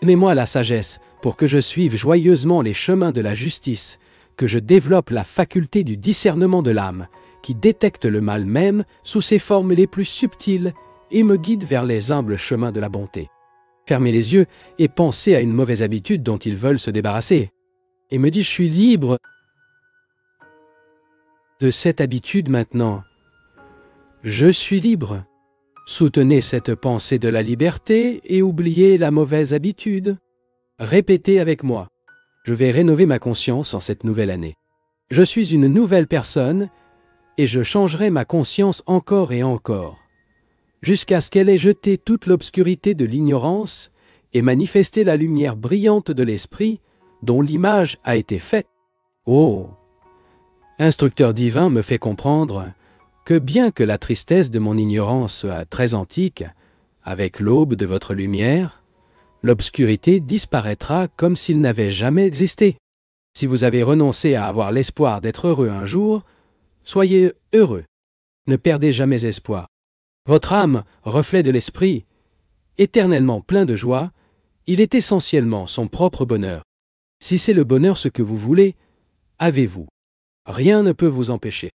Mets-moi la sagesse pour que je suive joyeusement les chemins de la justice, que je développe la faculté du discernement de l'âme, qui détecte le mal même sous ses formes les plus subtiles et me guide vers les humbles chemins de la bonté. Fermez les yeux et pensez à une mauvaise habitude dont ils veulent se débarrasser. Et me dis, je suis libre de cette habitude maintenant. Je suis libre. Soutenez cette pensée de la liberté et oubliez la mauvaise habitude. Répétez avec moi. Je vais rénover ma conscience en cette nouvelle année. Je suis une nouvelle personne et je changerai ma conscience encore et encore, jusqu'à ce qu'elle ait jeté toute l'obscurité de l'ignorance et manifesté la lumière brillante de l'esprit dont l'image a été faite. Oh! Instructeur divin me fait comprendre que bien que la tristesse de mon ignorance soit très antique, avec l'aube de votre lumière, l'obscurité disparaîtra comme s'il n'avait jamais existé. Si vous avez renoncé à avoir l'espoir d'être heureux un jour, soyez heureux. Ne perdez jamais espoir. Votre âme, reflet de l'esprit, éternellement plein de joie, il est essentiellement son propre bonheur. Si c'est le bonheur ce que vous voulez, avez-vous. Rien ne peut vous empêcher.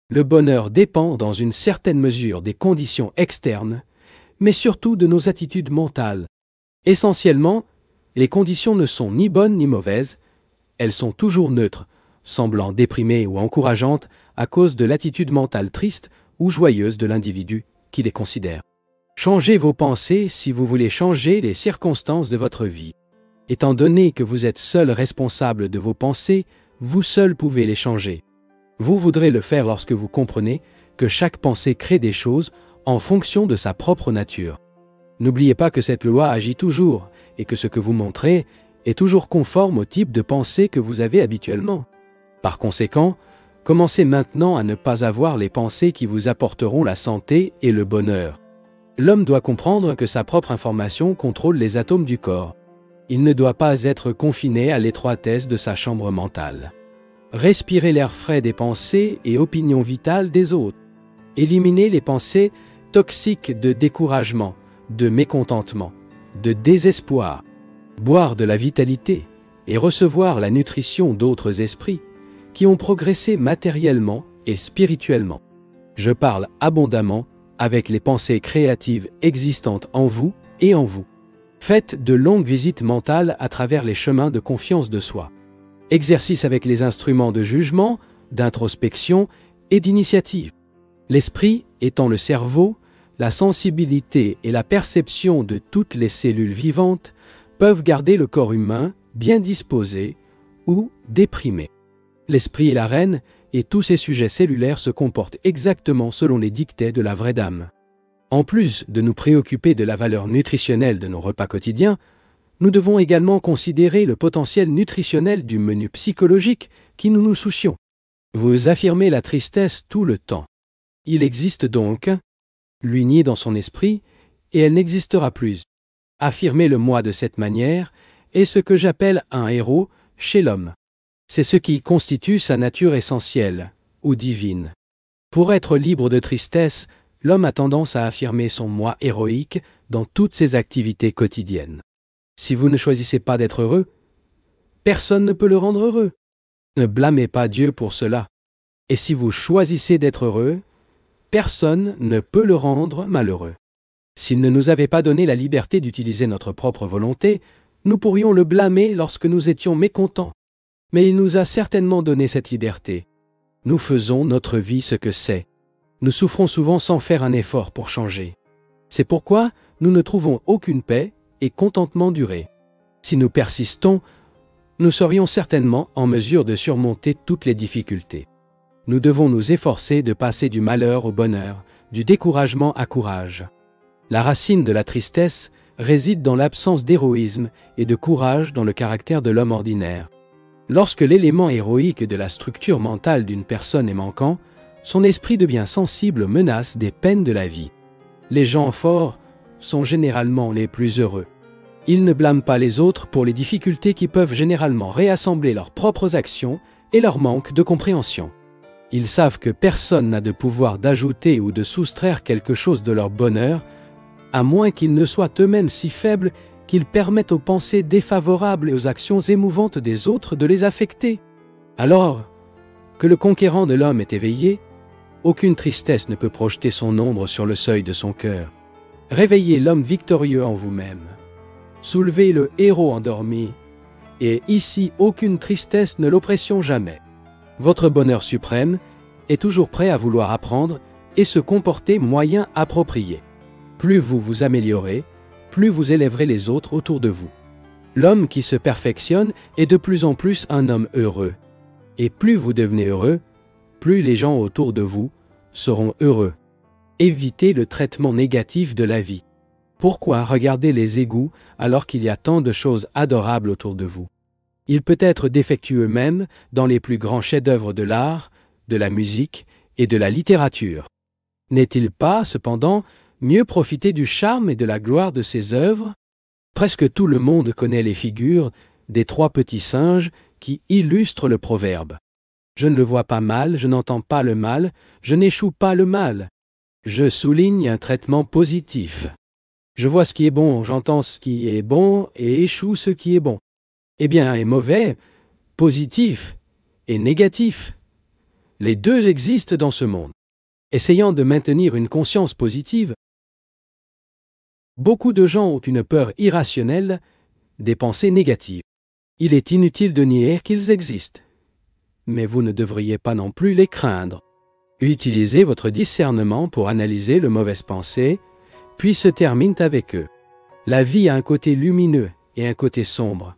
Le bonheur dépend dans une certaine mesure des conditions externes, mais surtout de nos attitudes mentales. Essentiellement, les conditions ne sont ni bonnes ni mauvaises, elles sont toujours neutres, semblant déprimées ou encourageantes à cause de l'attitude mentale triste ou joyeuse de l'individu qui les considère. Changez vos pensées si vous voulez changer les circonstances de votre vie. Étant donné que vous êtes seul responsable de vos pensées, vous seul pouvez les changer. Vous voudrez le faire lorsque vous comprenez que chaque pensée crée des choses en fonction de sa propre nature. N'oubliez pas que cette loi agit toujours et que ce que vous montrez est toujours conforme au type de pensée que vous avez habituellement. Par conséquent, commencez maintenant à ne pas avoir les pensées qui vous apporteront la santé et le bonheur. L'homme doit comprendre que sa propre information contrôle les atomes du corps. Il ne doit pas être confiné à l'étroitesse de sa chambre mentale. Respirez l'air frais des pensées et opinions vitales des autres. Éliminez les pensées toxiques de découragement, de mécontentement, de désespoir. Boire de la vitalité et recevoir la nutrition d'autres esprits qui ont progressé matériellement et spirituellement. Je parle abondamment avec les pensées créatives existantes en vous et en vous. Faites de longues visites mentales à travers les chemins de confiance de soi. Exercice avec les instruments de jugement, d'introspection et d'initiative. L'esprit étant le cerveau, la sensibilité et la perception de toutes les cellules vivantes peuvent garder le corps humain bien disposé ou déprimé. L'esprit est la reine et tous ces sujets cellulaires se comportent exactement selon les dictats de la vraie dame. En plus de nous préoccuper de la valeur nutritionnelle de nos repas quotidiens, nous devons également considérer le potentiel nutritionnel du menu psychologique qui nous soucions. Vous affirmez la tristesse tout le temps. Il existe donc, lui nier dans son esprit, et elle n'existera plus. Affirmer le moi de cette manière est ce que j'appelle un héros chez l'homme. C'est ce qui constitue sa nature essentielle, ou divine. Pour être libre de tristesse, l'homme a tendance à affirmer son moi héroïque dans toutes ses activités quotidiennes. Si vous ne choisissez pas d'être heureux, personne ne peut le rendre heureux. Ne blâmez pas Dieu pour cela. Et si vous choisissez d'être heureux, personne ne peut le rendre malheureux. S'il ne nous avait pas donné la liberté d'utiliser notre propre volonté, nous pourrions le blâmer lorsque nous étions mécontents. Mais il nous a certainement donné cette liberté. Nous faisons notre vie ce que c'est. Nous souffrons souvent sans faire un effort pour changer. C'est pourquoi nous ne trouvons aucune paix et contentement duré. Si nous persistons, nous serions certainement en mesure de surmonter toutes les difficultés. Nous devons nous efforcer de passer du malheur au bonheur, du découragement à courage. La racine de la tristesse réside dans l'absence d'héroïsme et de courage dans le caractère de l'homme ordinaire. Lorsque l'élément héroïque de la structure mentale d'une personne est manquant, son esprit devient sensible aux menaces des peines de la vie. Les gens forts sont généralement les plus heureux. Ils ne blâment pas les autres pour les difficultés qui peuvent généralement réassembler leurs propres actions et leur manque de compréhension. Ils savent que personne n'a de pouvoir d'ajouter ou de soustraire quelque chose de leur bonheur, à moins qu'ils ne soient eux-mêmes si faibles qu'ils permettent aux pensées défavorables et aux actions émouvantes des autres de les affecter. Alors que le conquérant de l'homme est éveillé, aucune tristesse ne peut projeter son ombre sur le seuil de son cœur. Réveillez l'homme victorieux en vous-même. Soulevez le héros endormi, et ici aucune tristesse ne l'oppression jamais. Votre bonheur suprême est toujours prêt à vouloir apprendre et se comporter moyen approprié. Plus vous vous améliorez, plus vous élèverez les autres autour de vous. L'homme qui se perfectionne est de plus en plus un homme heureux. Et plus vous devenez heureux, plus les gens autour de vous seront heureux. Évitez le traitement négatif de la vie. Pourquoi regarder les égouts alors qu'il y a tant de choses adorables autour de vous? Il peut être défectueux même dans les plus grands chefs-d'œuvre de l'art, de la musique et de la littérature. N'est-il pas, cependant, mieux profiter du charme et de la gloire de ces œuvres? Presque tout le monde connaît les figures des 3 petits singes qui illustrent le proverbe. Je ne le vois pas mal, je n'entends pas le mal, je n'échoue pas le mal. Je souligne un traitement positif. Je vois ce qui est bon, j'entends ce qui est bon et échoue ce qui est bon. Eh bien, est mauvais, positif et négatif. Les deux existent dans ce monde. Essayant de maintenir une conscience positive, beaucoup de gens ont une peur irrationnelle des pensées négatives. Il est inutile de nier qu'ils existent, mais vous ne devriez pas non plus les craindre. Utilisez votre discernement pour analyser les mauvaises pensées, puis se termine avec eux. La vie a un côté lumineux et un côté sombre,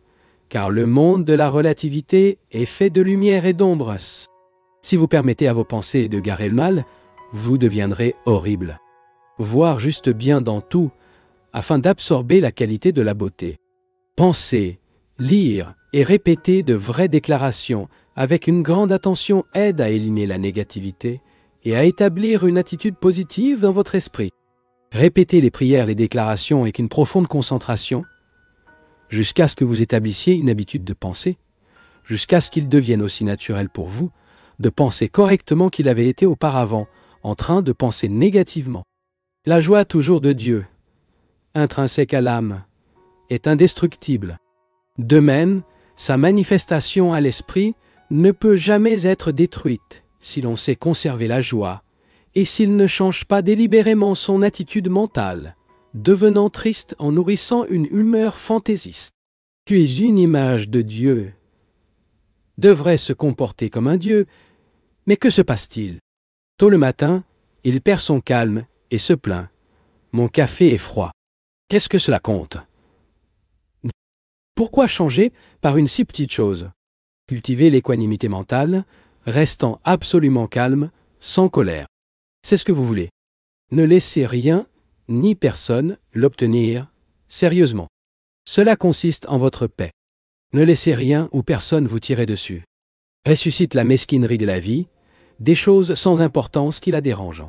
car le monde de la relativité est fait de lumière et d'ombre. Si vous permettez à vos pensées de garer le mal, vous deviendrez horrible. Voir juste bien dans tout, afin d'absorber la qualité de la beauté. Penser, lire et répéter de vraies déclarations avec une grande attention aide à éliminer la négativité et à établir une attitude positive dans votre esprit. Répétez les prières, les déclarations avec une profonde concentration, jusqu'à ce que vous établissiez une habitude de penser, jusqu'à ce qu'il devienne aussi naturel pour vous de penser correctement qu'il avait été auparavant en train de penser négativement. La joie toujours de Dieu, intrinsèque à l'âme, est indestructible. De même, sa manifestation à l'esprit ne peut jamais être détruite si l'on sait conserver la joie et s'il ne change pas délibérément son attitude mentale, devenant triste en nourrissant une humeur fantaisiste. Tu es une image de Dieu, devrait se comporter comme un Dieu, mais que se passe-t-il? Tôt le matin, il perd son calme et se plaint. Mon café est froid. Qu'est-ce que cela compte? Pourquoi changer par une si petite chose? Cultiver l'équanimité mentale, restant absolument calme, sans colère. C'est ce que vous voulez. Ne laissez rien, ni personne, l'obtenir sérieusement. Cela consiste en votre paix. Ne laissez rien ou personne vous tirer dessus. Ressuscite la mesquinerie de la vie, des choses sans importance qui la dérangent.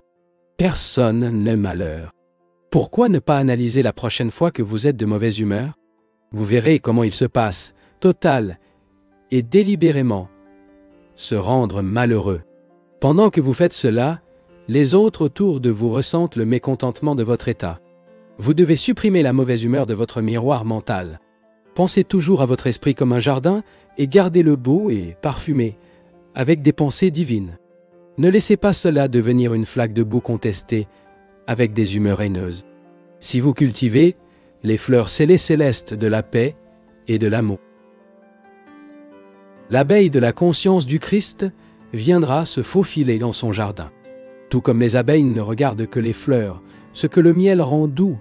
Personne n'est malheur. Pourquoi ne pas analyser la prochaine fois que vous êtes de mauvaise humeur? Vous verrez comment il se passe, total et délibérément, se rendre malheureux. Pendant que vous faites cela, les autres autour de vous ressentent le mécontentement de votre état. Vous devez supprimer la mauvaise humeur de votre miroir mental. Pensez toujours à votre esprit comme un jardin et gardez-le beau et parfumé, avec des pensées divines. Ne laissez pas cela devenir une flaque de boue contestée, avec des humeurs haineuses. Si vous cultivez les fleurs scellées célestes de la paix et de l'amour, l'abeille de la conscience du Christ viendra se faufiler dans son jardin. Tout comme les abeilles ne regardent que les fleurs, ce que le miel rend doux.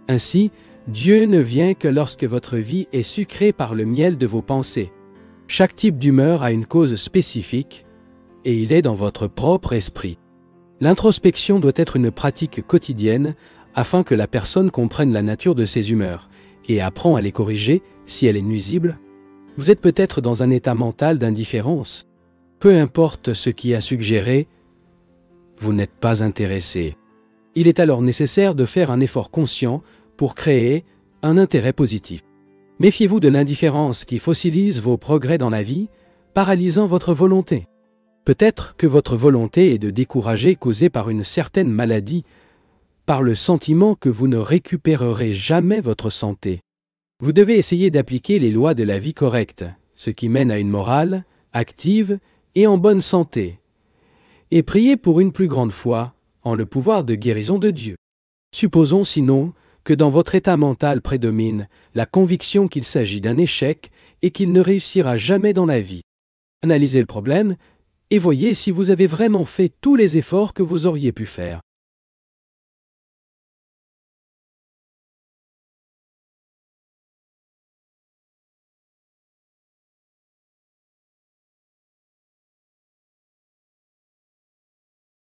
Ainsi, Dieu ne vient que lorsque votre vie est sucrée par le miel de vos pensées. Chaque type d'humeur a une cause spécifique, et il est dans votre propre esprit. L'introspection doit être une pratique quotidienne afin que la personne comprenne la nature de ses humeurs et apprend à les corriger si elle est nuisible. Vous êtes peut-être dans un état mental d'indifférence. Peu importe ce qui a suggéré, vous n'êtes pas intéressé. Il est alors nécessaire de faire un effort conscient pour créer un intérêt positif. Méfiez-vous de l'indifférence qui fossilise vos progrès dans la vie, paralysant votre volonté. Peut-être que votre volonté est de décourager causée par une certaine maladie, par le sentiment que vous ne récupérerez jamais votre santé. Vous devez essayer d'appliquer les lois de la vie correcte, ce qui mène à une morale active et en bonne santé, et prier pour une plus grande foi en le pouvoir de guérison de Dieu. Supposons sinon que dans votre état mental prédomine la conviction qu'il s'agit d'un échec et qu'il ne réussira jamais dans la vie. Analysez le problème et voyez si vous avez vraiment fait tous les efforts que vous auriez pu faire.